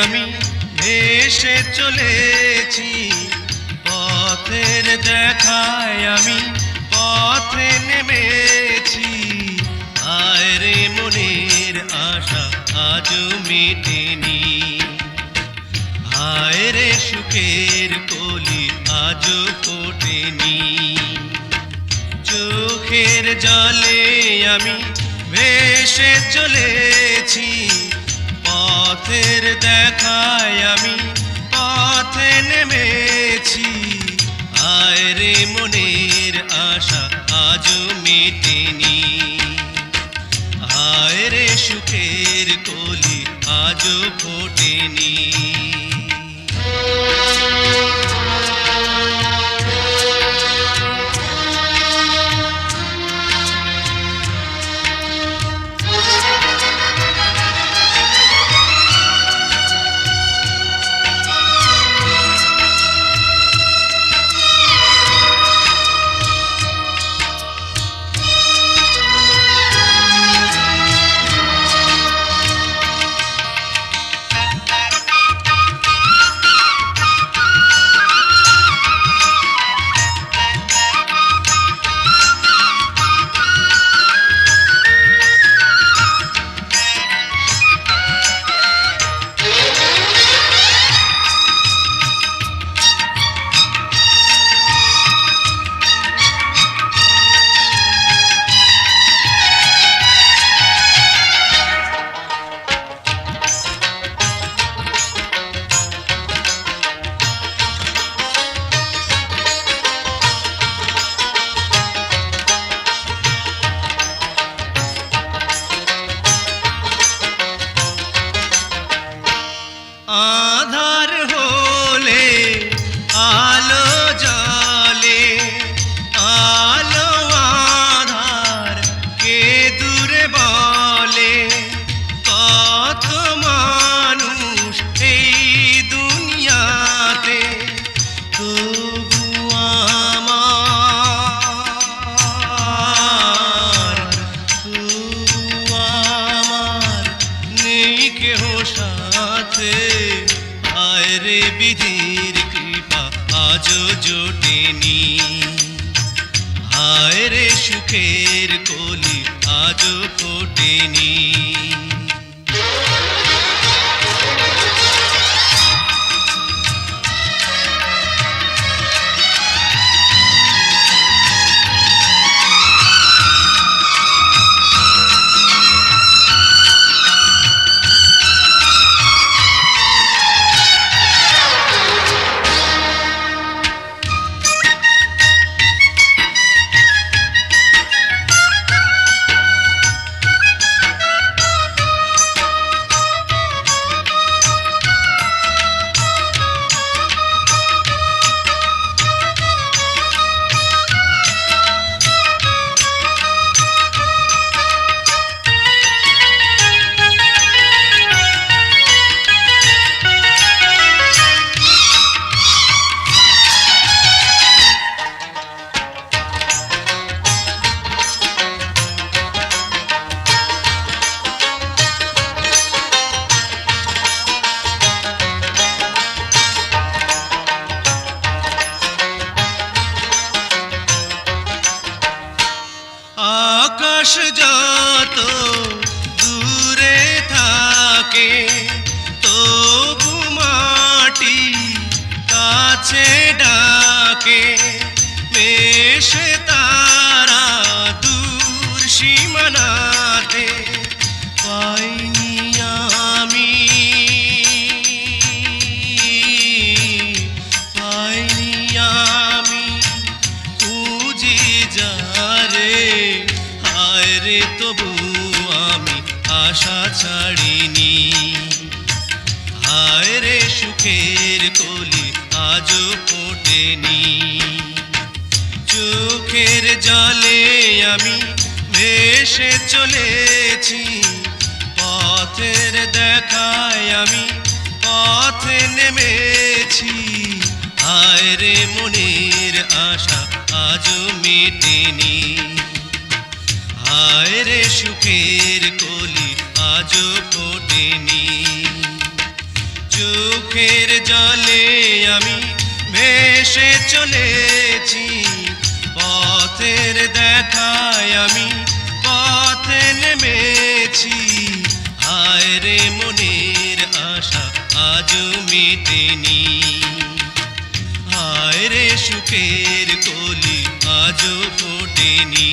আমি ভেসে চলেছি, পথের দেখায় আমি পথে নেমেছি। হায় রে মনের আশা আজও মেটেনি, হায় রে সুখের কলি আজও ফোটেনি। চোখের জলে আমি ভেসে চলেছি, পথের দেখায় আমি পথে নেমেছি। হায় রে মনের আশা আজও মেটেনি, হায় রে সুখের কলি আজও ফোটেনি। আধার হলে আলো জ্বলে, আলো আধার কে দূরে বলে। কত মানুষ এই দুনিয়াতে, তবু আমার নেই কেহ সাথে। হায় রে বিধির কৃপা আজও জোটেনি, হায় রে সুখের কলি আজও ফোটেনি। আকাশ যত দূরে থাকে, তবু মাটি কাছে ডাকে। মেশে তারা দূর সীমানাতে, পাইনি আমি, পাইনি আমি খুঁজি যারে। হায় রে তবু আমি আশা ছাড়িনি, হায় রে সুখের কলি আজও ফোটেনি। চোখের জলে আমি ভেসে চলেছি, পথের দেখায় আমি পথে নেমেছি। হায় রে মনের আশা আজও মেটেনি, হায় রে সুখের কলি আজও ফোটেনি। চোখের জলে আমি ভেসে চলেছি, পথের দেখায় আমি পথে নেমেছি। হায় রে মনের আশা আজও মেটেনি, হায় রে সুখের কলি আজও ফোটেনি।